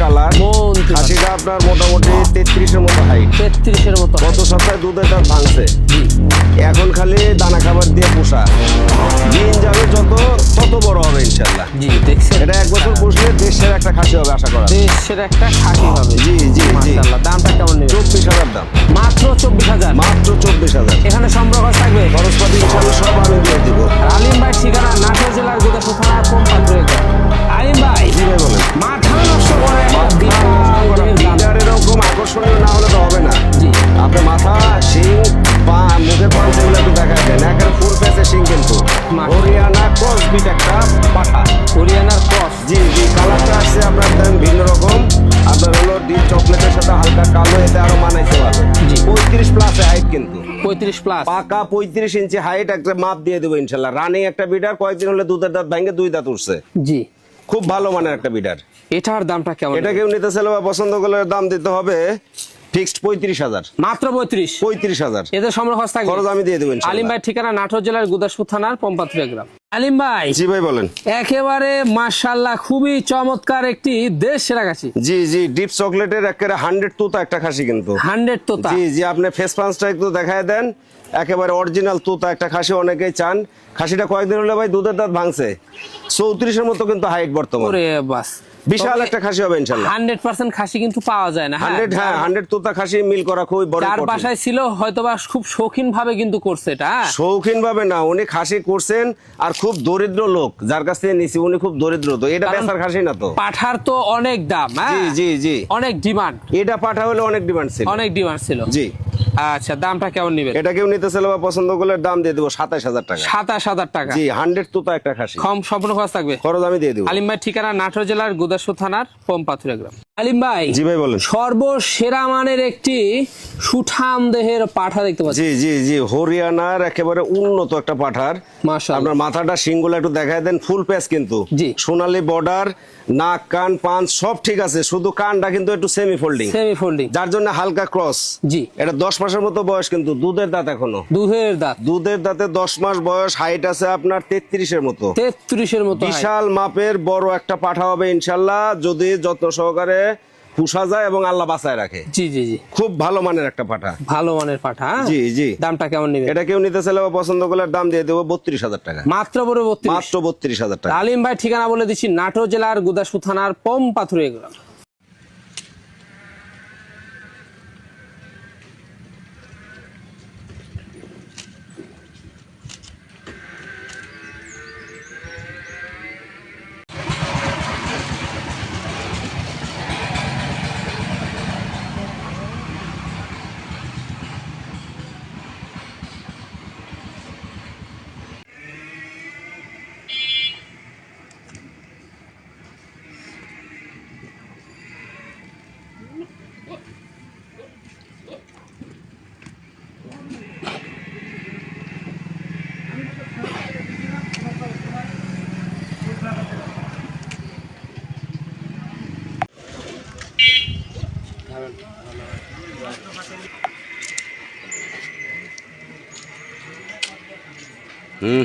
Colour, খাসিটা আপনার মোটামুটি 33-এর মতো হাইট। 33-এর মতো। গত সপ্তাহে দুধের দাঁত ভাঙছে, এখন খালি দানা খাবার দিয়ে পোষা। দিন যাবে যত তত বড় হবে ইনশাল্লাহ। জি দেখছেন, এটা 1 বছর পুষলে দেশের একটা খাসি হবে আশা করা। দেশের একটা খাসি হবে। জি জি জি। মাশাআল্লাহ। দামটা কেমন নেবেন? 24,000 দাম। মাত্র 24,000। মাত্র 24,000। এখানে সম্পর্ক থাকবে, খরচপাতি ইনশাল্লাহ সব আমি দিয়ে দিব। আলিম ভাই ঠিকানা নাটোর জেলার গোদাসপুর থানা কোম্পানি। আলিম ভাই, জি ভাই বলেন। মাথা নষ্ট করে বিটার এরকম আকর্ষণীয় না হলে তো হবে না। জি, আপনি মাথা, শিং, পা, মুখের পাঞ্চ এগুলো একটু দেখায় দেন। একেবারে ফুল প্যাচে শিং কিন্তু হরিয়ানা ক্রস বিট একটা পাঠা। হরিয়ানার ক্রস। জি জি। কালারটা আসছে আপনার দেন ভিন্ন রকম, আপনার হলো ডিপ চকলেটের সাথে হালকা কালো, এতে আরো মানাইতে পারবে। জি। 35+ হাইট কিন্তু, 35+। পাকা 35 ইঞ্চি হাইট। একটা মাপ দিয়ে দেবো ইনশাল্লাহ। রানিং একটা বিডার, কয়েকদিন হলে দুধের দাঁত ভাঙে 2 দাঁত উঠছে। জি, খুব ভালো মানের একটা বিডার। এটার দামটা কেমন? এটা কেউ নিতে চাইলে বা পছন্দ করলে দাম দিতে হবে ফিক্সড 35,000। মাত্র 35,000। এদের সম্পর্ক থাকবে, খরচ আমি দিয়ে দেবো আলিম ইনশাল্লাহ। ভাই ঠিকানা নাটোর জেলার গুদাসপুর থানার পম্পাথুরিয়া গ্রাম। আলিম ভাই, জি ভাই বলেন। একেবারে মাশাআল্লাহ খুবই চমৎকার একটি দেশ সেরা খাসি। জি জি। ডিপ চকলেটের একেবারে 100 তুতা একটা খাসি কিন্তু। 100 তোতা। জি জি। আপনি ফেস পাঞ্চটা একটু দেখায় দেন, একেবারে অরিজিনাল তুতা একটা খাসি। অনেকেই চান। খাসিটা কয়েকদিন হলে ভাই দুধের দাঁত ভাঙছে। 34-এর মতো কিন্তু হাইট বর্তমানে। ওরে বাস, বিশাল একটা খাসি হবে ইনশাল্লাহ। 100% খাসি কিন্তু পাওয়া যায় না। 100, হ্যাঁ 100 তুতা খাসি মিল করা খুবই বড় যার কঠিন। বাসায় ছিল হয়তোবা খুব শৌখিন ভাবে কিন্তু করছে এটা। শৌখিন ভাবে না, উনি খাসি করছেন আর খুব দরিদ্র লোক যার কাছ থেকে নিছি, উনি খুব দরিদ্র, তো এটা বেচার খাসি না তো। পাঠার তো অনেক দাম, জি হ্যাঁ জি জি। অনেক ডিমান্ড, এটা পাঠা হলে অনেক ডিমান্ড ছিল। অনেক ডিমান্ড ছিল। জি। আচ্ছা, দামটা কেমন নেবেন? এটা কেউ নিতে চাইলে বা পছন্দ করলে দাম দিয়ে দেবো 27,000 টাকা। 27,000 টাকা। জি। 100 তুতা একটা খাসি। কম সম্পূর্ণ খরচ থাকবে, খরচ আমি দিয়ে দেবো। আলিম ভাই ঠিকানা নাটোর জেলার গুদাসপুর থানার পম্পাথুরিয়া গ্রাম। আলিম ভাই, জি ভাই বলেন। সর্বসেরা মানের একটি সুঠাম দেহের পাঠা দেখতে পাচ্ছি। জি জি জি। হরিয়ানার একেবারে উন্নত একটা পাঠার। মাশাআল্লাহ। আপনার মাথাটা সিংগুলা একটু দেখায় দেন, ফুল প্যাচ কিন্তু। জি। সোনালী বর্ডার, নাক কান পাঁচ সব ঠিক আছে, শুধু কানটা কিন্তু একটু সেমি ফোল্ডিং, সেমি ফোল্ডিং, যার জন্য হালকা ক্রস। জি। এটা 10 মাসের মতো বয়স কিন্তু, দুধের দাঁত এখনো। দুধের দাঁত। দুধের দাঁতে 10 মাস বয়স। হাইট আছে আপনার 33-এর মতো। 33-এর মতো। বিশাল মাপের বড় একটা পাঠা হবে ইনশাল্লাহ, যদি যত্ন সহকারে পুষা যায় এবং আল্লাহ বাঁচায় রাখে। জি জি জি। খুব ভালো মানের একটা পাঠা। ভালো মানের পাঠা। জি জি। দামটা কেমন নেবেন? এটা কেউ নিতে চাইলে বা পছন্দ করলে দাম দিয়ে দেবো 32,000 টাকা। মাত্র 32। মাত্র 32,000 টাকা। আলিম ভাই ঠিকানা বলে দিচ্ছি, নাটোর জেলার গুদাসপুর থানার পম্পাথুরিয়া গ্রাম। হুম।